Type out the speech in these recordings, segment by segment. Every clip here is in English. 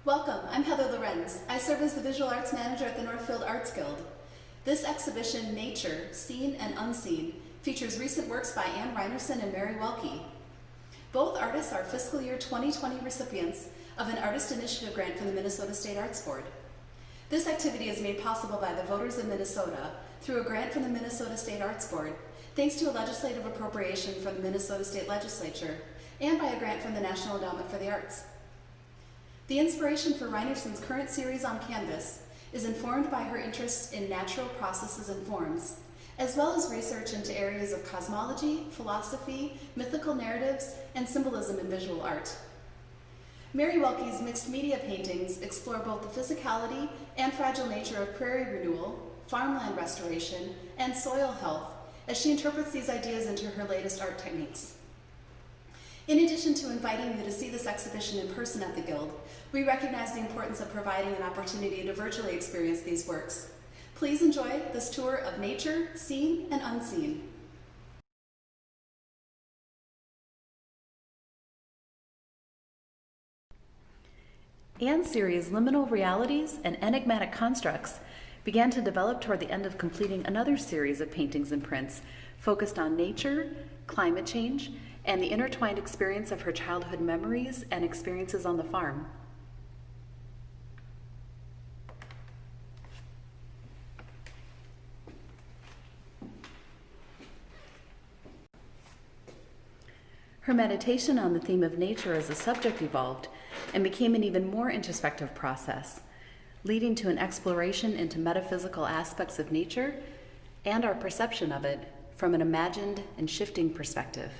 Welcome, I'm Heather Lorenz. I serve as the Visual Arts Manager at the Northfield Arts Guild. This exhibition, Nature, Seen and Unseen, features recent works by Anne Rynearson and Mary Welke. Both artists are fiscal year 2020 recipients of an Artist Initiative grant from the Minnesota State Arts Board. This activity is made possible by the voters of Minnesota through a grant from the Minnesota State Arts Board, thanks to a legislative appropriation from the Minnesota State Legislature, and by a grant from the National Endowment for the Arts. The inspiration for Rynearson's current series on canvas is informed by her interest in natural processes and forms, as well as research into areas of cosmology, philosophy, mythical narratives, and symbolism in visual art. Mary Welke's mixed media paintings explore both the physicality and fragile nature of prairie renewal, farmland restoration, and soil health as she interprets these ideas into her latest art techniques. In addition to inviting you to see this exhibition in person at the Guild, we recognize the importance of providing an opportunity to virtually experience these works. Please enjoy this tour of nature, seen and unseen. Anne's series Liminal Realities and Enigmatic Constructs began to develop toward the end of completing another series of paintings and prints focused on nature, climate change, and the intertwined experience of her childhood memories and experiences on the farm. Her meditation on the theme of nature as a subject evolved and became an even more introspective process, leading to an exploration into metaphysical aspects of nature and our perception of it from an imagined and shifting perspective.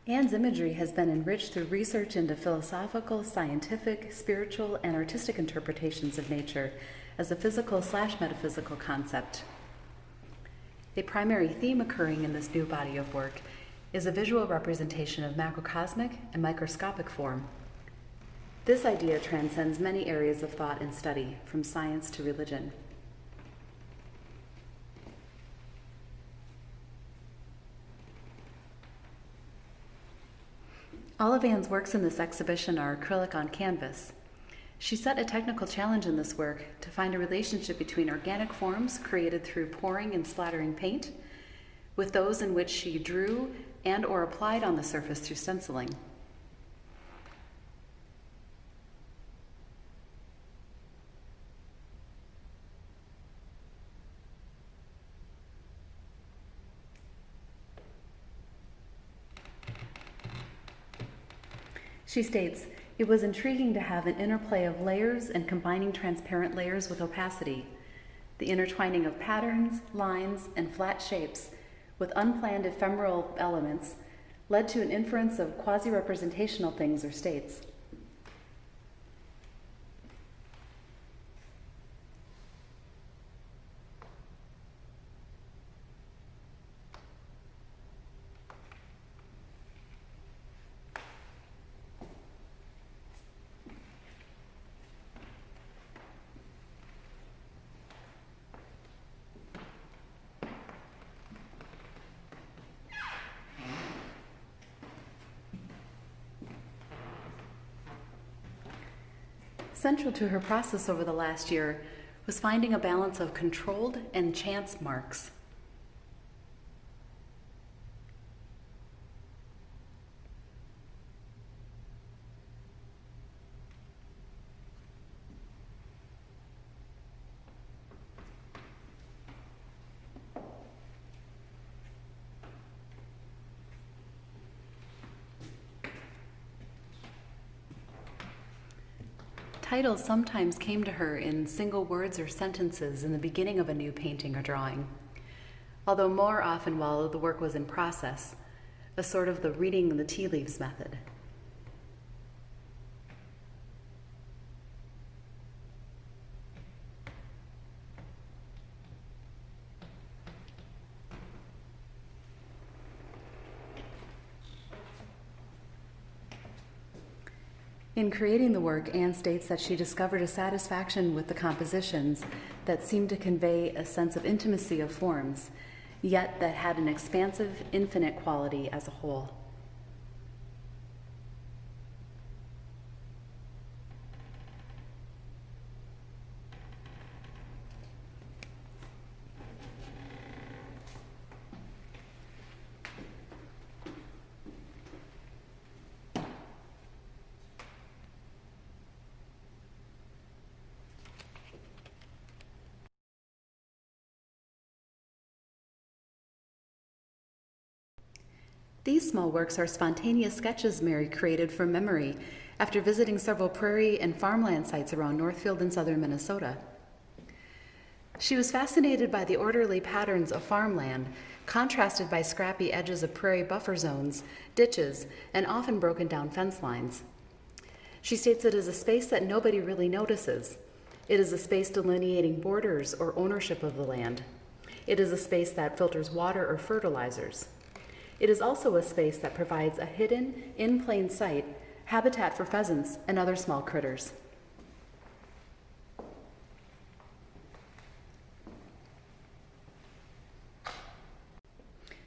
Anne's imagery has been enriched through research into philosophical, scientific, spiritual, and artistic interpretations of nature as a physical/metaphysical concept. A primary theme occurring in this new body of work is a visual representation of macrocosmic and microscopic form. This idea transcends many areas of thought and study, from science to religion. All of Anne's works in this exhibition are acrylic on canvas. She set a technical challenge in this work to find a relationship between organic forms created through pouring and splattering paint with those in which she drew and or applied on the surface through stenciling. She states, "It was intriguing to have an interplay of layers and combining transparent layers with opacity. The intertwining of patterns, lines, and flat shapes with unplanned ephemeral elements led to an inference of quasi-representational things or states." Central to her process over the last year was finding a balance of controlled and chance marks. Titles sometimes came to her in single words or sentences in the beginning of a new painting or drawing, although more often while the work was in process, a sort of the reading the tea leaves method. In creating the work, Anne states that she discovered a satisfaction with the compositions that seemed to convey a sense of intimacy of forms, yet that had an expansive, infinite quality as a whole. These small works are spontaneous sketches Mary created from memory after visiting several prairie and farmland sites around Northfield and southern Minnesota. She was fascinated by the orderly patterns of farmland, contrasted by scrappy edges of prairie buffer zones, ditches, and often broken down fence lines. She states it is a space that nobody really notices. It is a space delineating borders or ownership of the land. It is a space that filters water or fertilizers. It is also a space that provides a hidden, in plain sight, habitat for pheasants and other small critters.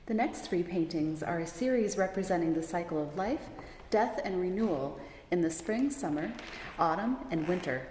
The next three paintings are a series representing the cycle of life, death, and renewal in the spring, summer, autumn, and winter.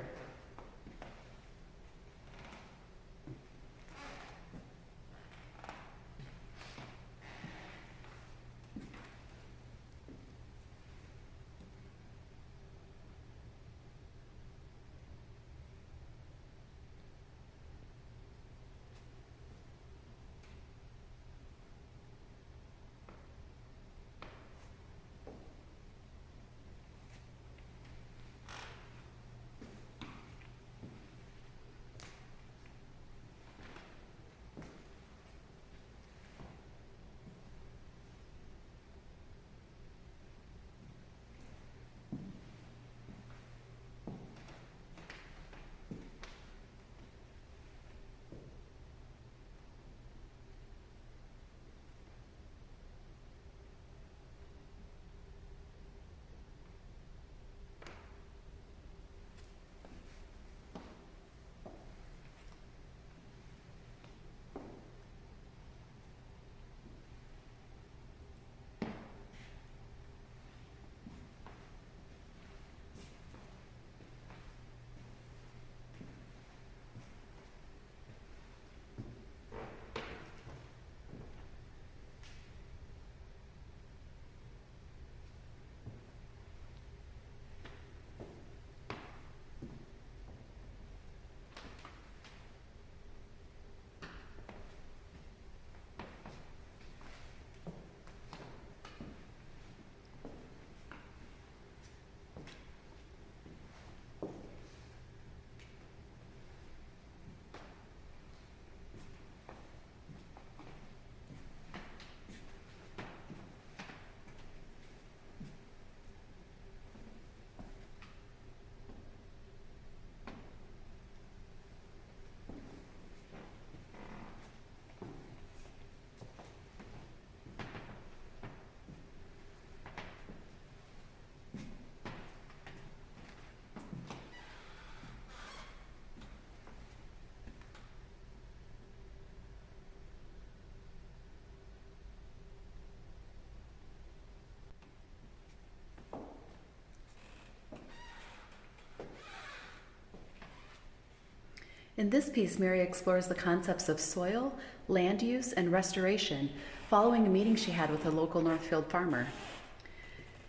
In this piece, Mary explores the concepts of soil, land use, and restoration following a meeting she had with a local Northfield farmer.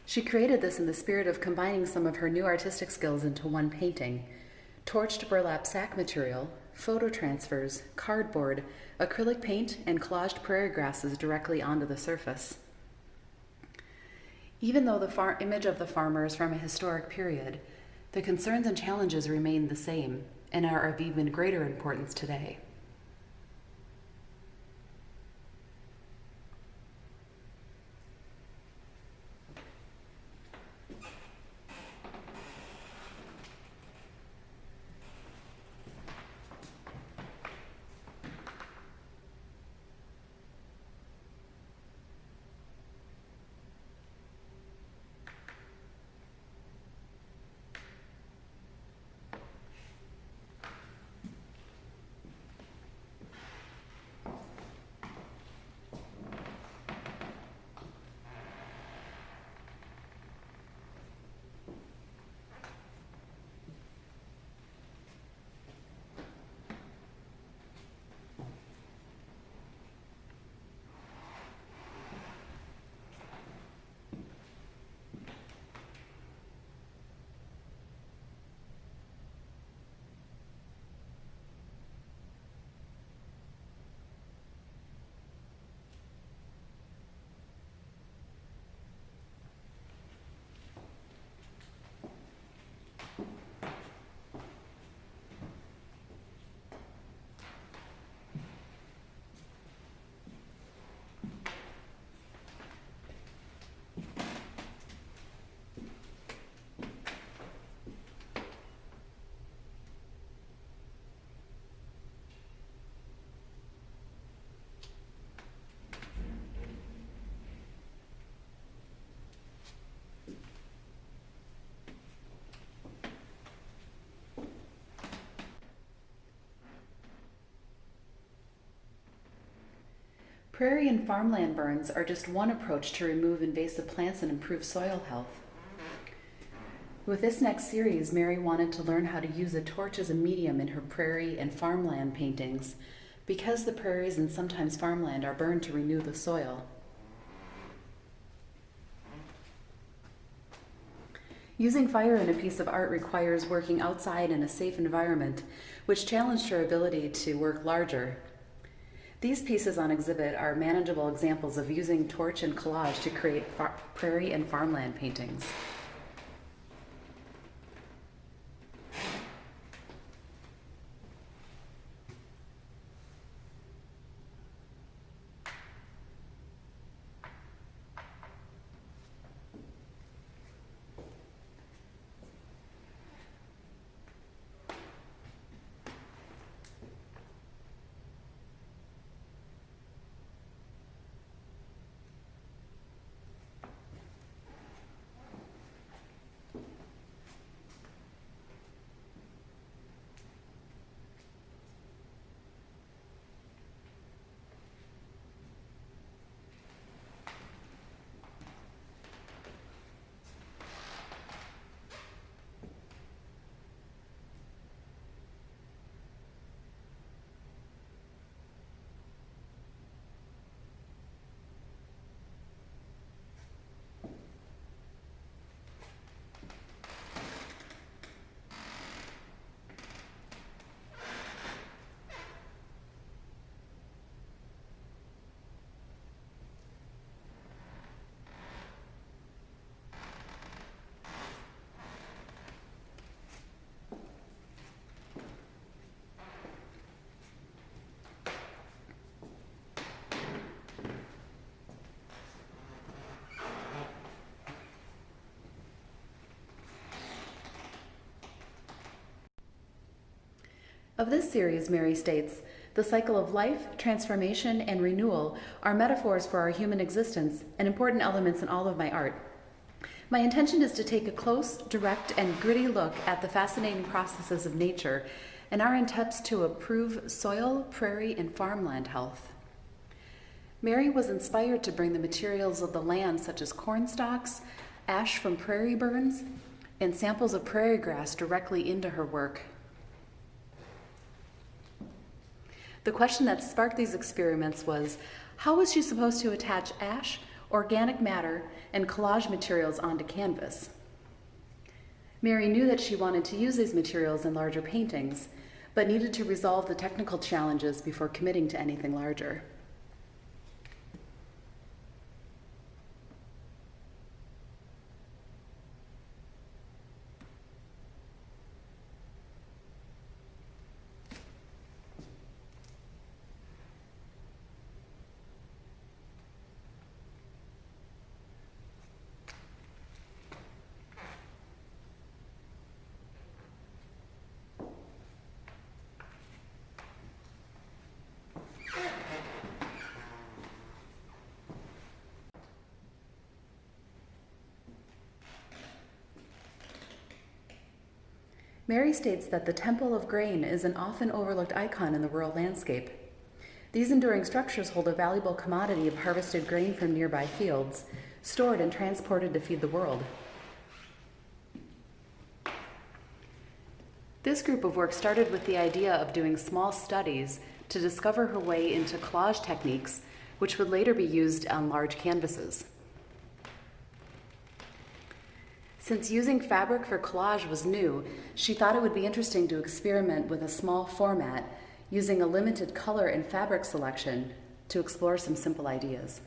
She created this in the spirit of combining some of her new artistic skills into one painting: torched burlap sack material, photo transfers, cardboard, acrylic paint, and collaged prairie grasses directly onto the surface. Even though the image of the farmer is from a historic period, the concerns and challenges remain the same and are of even greater importance today. Prairie and farmland burns are just one approach to remove invasive plants and improve soil health. With this next series, Mary wanted to learn how to use a torch as a medium in her prairie and farmland paintings, because the prairies and sometimes farmland are burned to renew the soil. Using fire in a piece of art requires working outside in a safe environment, which challenged her ability to work larger. These pieces on exhibit are manageable examples of using torch and collage to create prairie and farmland paintings. Of this series, Mary states, "The cycle of life, transformation, and renewal are metaphors for our human existence and important elements in all of my art. My intention is to take a close, direct, and gritty look at the fascinating processes of nature and our attempts to improve soil, prairie, and farmland health." Mary was inspired to bring the materials of the land, such as corn stalks, ash from prairie burns, and samples of prairie grass directly into her work. The question that sparked these experiments was, how was she supposed to attach ash, organic matter, and collage materials onto canvas? Mary knew that she wanted to use these materials in larger paintings, but needed to resolve the technical challenges before committing to anything larger. Mary states that the temple of grain is an often overlooked icon in the rural landscape. These enduring structures hold a valuable commodity of harvested grain from nearby fields, stored and transported to feed the world. This group of work started with the idea of doing small studies to discover her way into collage techniques, which would later be used on large canvases. Since using fabric for collage was new, she thought it would be interesting to experiment with a small format, using a limited color and fabric selection to explore some simple ideas.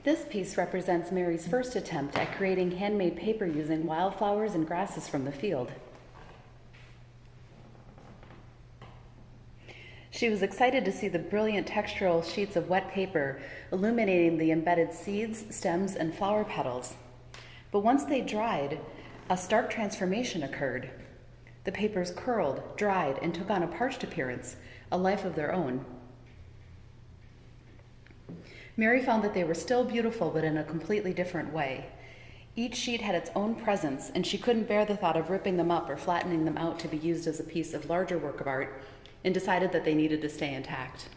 This piece represents Mary's first attempt at creating handmade paper using wildflowers and grasses from the field. She was excited to see the brilliant textural sheets of wet paper illuminating the embedded seeds, stems, and flower petals. But once they dried, a stark transformation occurred. The papers curled, dried, and took on a parched appearance, a life of their own. Mary found that they were still beautiful, but in a completely different way. Each sheet had its own presence, and she couldn't bear the thought of ripping them up or flattening them out to be used as a piece of larger work of art, and decided that they needed to stay intact.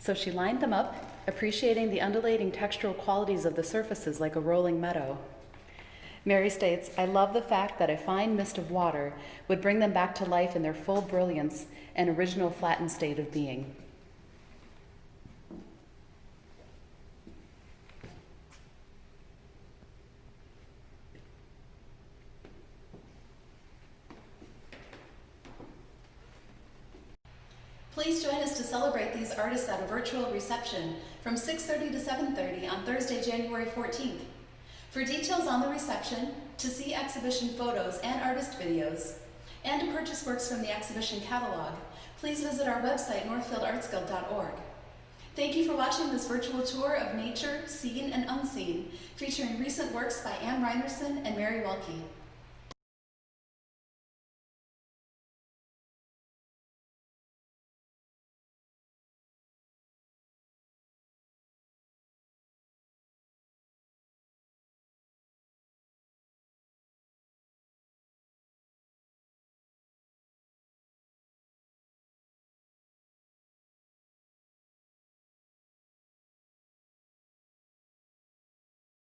So she lined them up, appreciating the undulating textural qualities of the surfaces like a rolling meadow. Mary states, "I love the fact that a fine mist of water would bring them back to life in their full brilliance and original flattened state of being." Please join us to celebrate these artists at a virtual reception from 6:30 to 7:30 on Thursday, January 14th. For details on the reception, to see exhibition photos and artist videos, and to purchase works from the exhibition catalog, please visit our website, northfieldartsguild.org. Thank you for watching this virtual tour of nature, seen and unseen, featuring recent works by Anne Rynearson and Mary Welke.